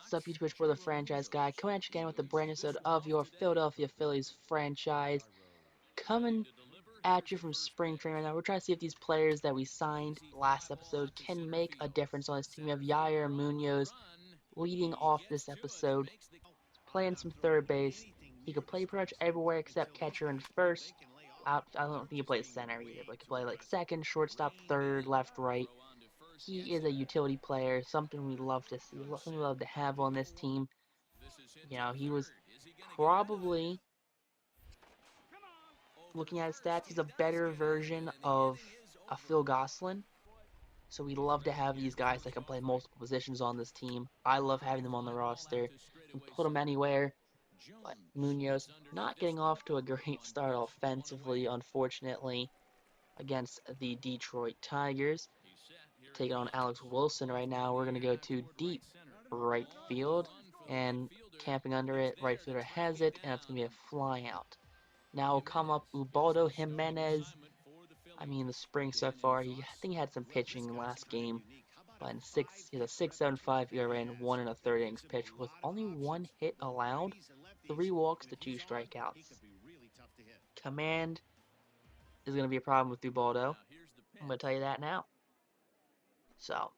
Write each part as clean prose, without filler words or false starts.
What's up, YouTube? It's Bro the Franchise Guy, coming at you again with a brand new episode of your Philadelphia Phillies franchise. Coming at you from spring training right now. We're trying to see if these players that we signed last episode can make a difference on this team. We have Yair Munoz leading off this episode, playing some third base. He could play pretty much everywhere except catcher and first. I don't think he plays center either, but he could play like second, shortstop, third, left, right. He is a utility player, something we love to see, something we love to have on this team. He was probably, looking at his stats, he's a better version of a Phil Gosselin. So we love to have these guys that can play multiple positions on this team. I love having them on the roster. You can put them anywhere. But Munoz not getting off to a great start offensively, unfortunately, against the Detroit Tigers. Taking on Alex Wilson right now. We're going to go to deep right field, and camping under it, right fielder has it, and it's going to be a fly out. Now will come up Ubaldo Jimenez. I mean, the spring so far, I think he had some pitching last game, but he has a 6.75 ERA and 1 1/3 innings pitched with only one hit allowed, 3 walks to 2 strikeouts. Command is going to be a problem with Ubaldo. I'm going to tell you that now. So,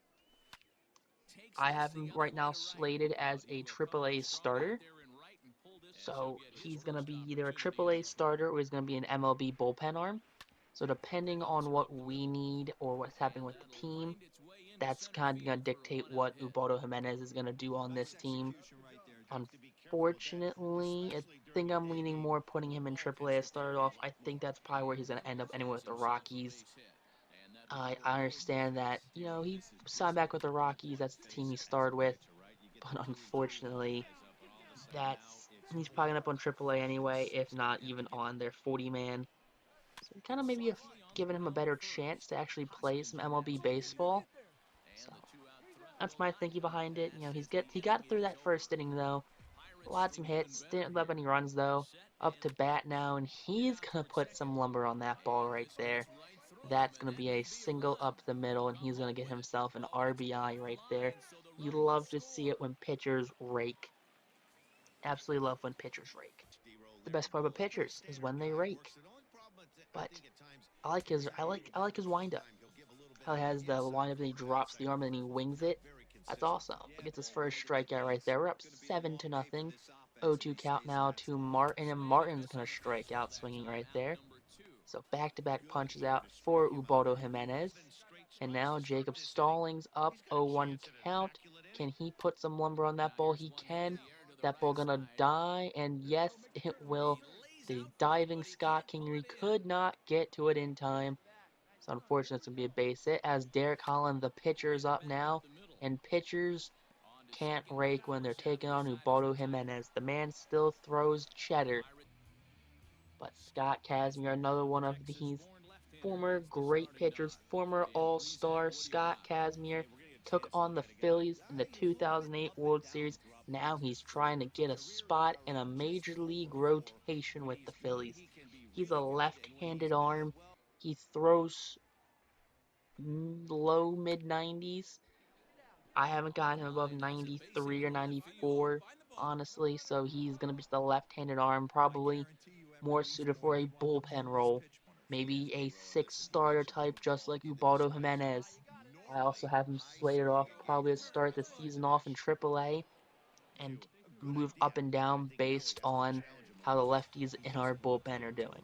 I have him right now slated as a AAA starter. So he's going to be either a AAA starter or he's going to be an MLB bullpen arm. So depending on what we need or what's happening with the team, that's kind of going to dictate what Ubaldo Jimenez is going to do on this team. Unfortunately, I think I'm leaning more putting him in AAA as started off. I think that's probably where he's going to end up anyway with the Rockies. I understand that, he signed back with the Rockies. That's the team he started with. But unfortunately, he's probably up on AAA anyway, if not even on their 40-man. So kind of maybe giving him a better chance to actually play some MLB baseball. So that's my thinking behind it. He got through that first inning though. Lots of hits, didn't let any runs though. Up to bat now, and he's gonna put some lumber on that ball right there. That's gonna be a single up the middle, and he's gonna get himself an RBI right there. You love to see it when pitchers rake. Absolutely love when pitchers rake. The best part about pitchers is when they rake. But I like his windup. How he has the windup and he drops the arm and he wings it. That's awesome. He gets his first strikeout right there. We're up 7-0. 0-2 count now to Martin, and Martin's gonna strike out swinging right there. So back-to-back punches out for Ubaldo Jimenez. And now Jacob Stallings up 0-1 count. Can he put some lumber on that ball? He can. That ball gonna die, and yes, it will. The diving Scott Kingery could not get to it in time. So unfortunately, it's gonna be a base hit as Derek Holland, the pitcher, is up now, and pitchers can't rake when they're taking on Ubaldo Jimenez. The man still throws cheddar. But Scott Kazmir, another one of these former great pitchers, former All-Star Scott Kazmir, took on the Phillies in the 2008 World Series. Now he's trying to get a spot in a major league rotation with the Phillies. He's a left-handed arm. He throws low mid 90s. I haven't gotten him above 93 or 94, honestly, so he's going to be just a left-handed arm, probably more suited for a bullpen role. Maybe a six-starter type, just like Ubaldo Jimenez. I also have him slated off probably to start the season off in AAA and move up and down based on how the lefties in our bullpen are doing.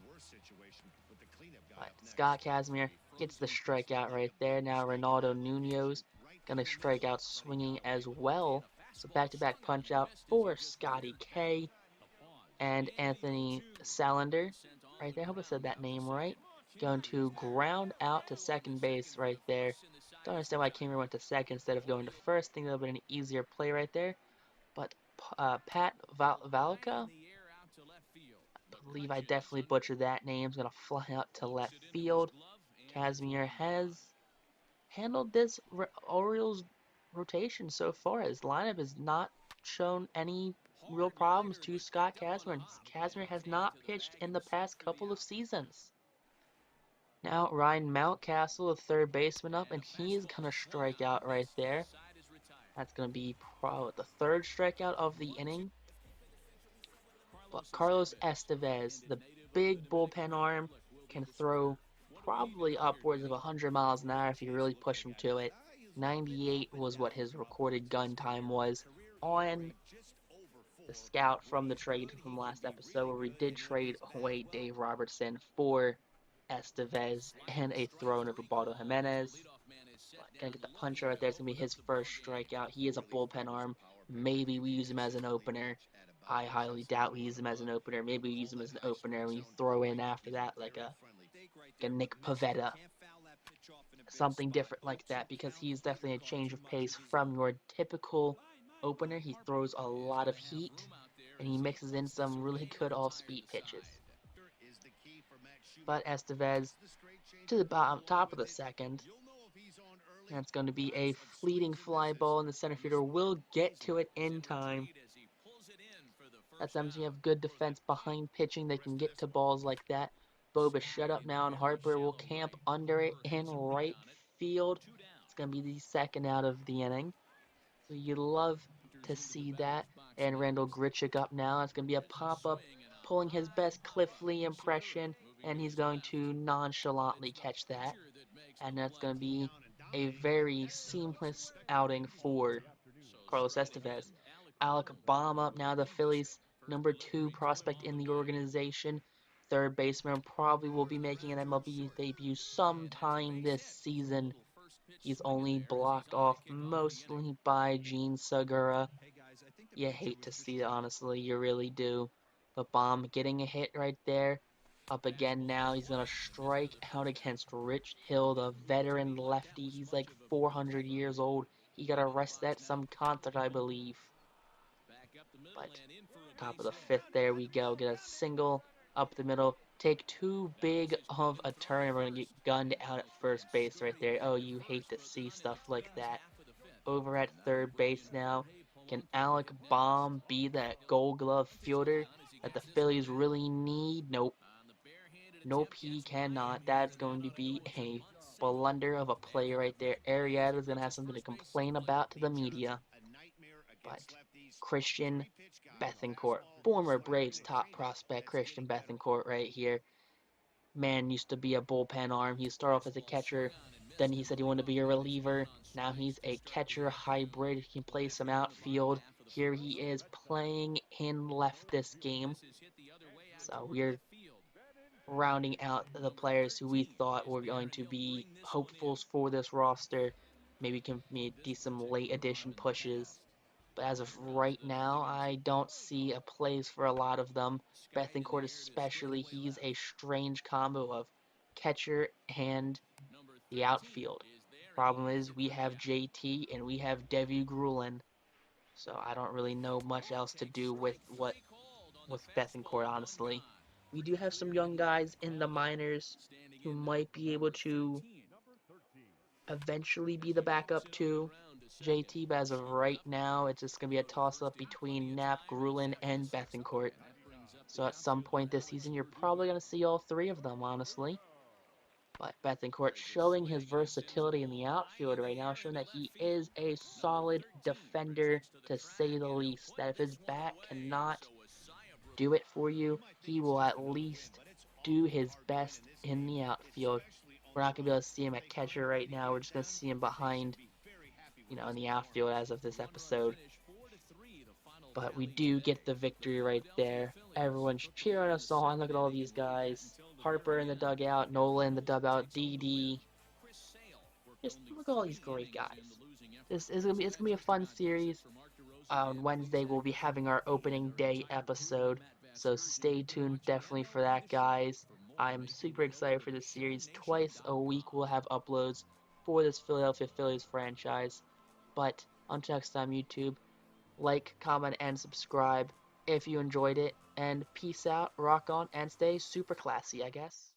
But Scott Kazmir gets the strikeout right there. Now Ronaldo Nunez gonna strike out swinging as well. So back-to-back punch out for Scotty K and Anthony Salander right there. I hope I said that name right. Going to ground out to second base right there. Don't understand why Kimmer went to second instead of going to first. I think that would have been an easier play right there. But Pat Valka, I believe I definitely butchered that name. Is going to fly out to left field. Kazmir has handled this Orioles rotation so far. His lineup has not shown any real problems to Scott Kazmir. Kazmir has not pitched in the past couple of seasons. Now Ryan Mountcastle, the third baseman, up, and he is going to strike out right there. That's going to be probably the third strikeout of the inning. But Carlos Estevez, the big bullpen arm, can throw probably upwards of 100 miles an hour if you really push him to it. 98 was what his recorded gun time was on the scout from the trade from last episode, where we did trade away Dave Robertson for Estevez and a throw to Roberto Jimenez. But gonna get the puncher right there. It's gonna be his first strikeout. He is a bullpen arm. Maybe we use him as an opener. I highly doubt we use him as an opener. Maybe we use him as an opener when you throw in after that like a Nick Pavetta, something different like that, because he's definitely a change of pace from your typical opener. He throws a lot of heat and he mixes in some really good off-speed pitches. But Estevez to the bottom top of the second. That's going to be a fleeting fly ball, and the center fielder will get to it in time. That's times you have good defense behind pitching. They can get to balls like that. Boba shut up now, and Harper will camp under it in right field. It's going to be the second out of the inning. So you love to see that. And Randall Grichuk up now. It's going to be a pop-up, pulling his best Cliff Lee impression, and he's going to nonchalantly catch that. And that's going to be a very seamless outing for Carlos Estevez. Alec Baum up now, the Phillies' number 2 prospect in the organization. Third baseman probably will be making an MLB debut sometime this season. He's only blocked off mostly by Gene Segura. You hate to see it, honestly, you really do. But Baum getting a hit right there. Up again now, he's going to strike out against Rich Hill, the veteran lefty. He's like 400 years old. He got arrested at some concert, I believe. But top of the fifth, there we go. Get a single up the middle. Take too big of a turn, and we're going to get gunned out at first base right there. Oh, you hate to see stuff like that. Over at third base now. Can Alec Baum be that gold glove fielder that the Phillies really need? Nope. Nope, he cannot. That's going to be a blunder of a play right there. Arrieta's going to have something to complain about to the media. But Christian Bethancourt, former Braves top prospect Christian Bethancourt right here. Man used to be a bullpen arm. He started off as a catcher. Then he said he wanted to be a reliever. Now he's a catcher hybrid. He can play some outfield. Here he is playing in left this game. So we're rounding out the players who we thought were going to be hopefuls for this roster. Maybe can do some late addition pushes. But as of right now, I don't see a place for a lot of them. Bethancourt especially, he's a strange combo of catcher and the outfield. Problem is, we have JT and we have Devi Grulin, so I don't really know much else to do with Bethancourt, honestly. We do have some young guys in the minors who might be able to eventually be the backup to JT, but as of right now, it's just going to be a toss-up between Knapp, Grulin, and Bethancourt. So at some point this season, you're probably going to see all 3 of them, honestly. But Bethancourt showing his versatility in the outfield right now, showing that he is a solid defender, to say the least. That if his bat cannot do it for you, he will at least do his best in the outfield. We're not going to be able to see him at catcher right now. We're just going to see him behind, in the outfield as of this episode. But we do get the victory right there. Everyone's cheering us on. Look at all these guys. Harper in the dugout, Nola in the dugout, DD. Just look at all these great guys. It's gonna be a fun series. On Wednesday we'll be having our opening day episode, so stay tuned definitely for that, guys. I'm super excited for this series. Twice a week we'll have uploads for this Philadelphia Phillies franchise. But until next time, YouTube, like, comment, and subscribe if you enjoyed it. And peace out, rock on, and stay super classy, I guess.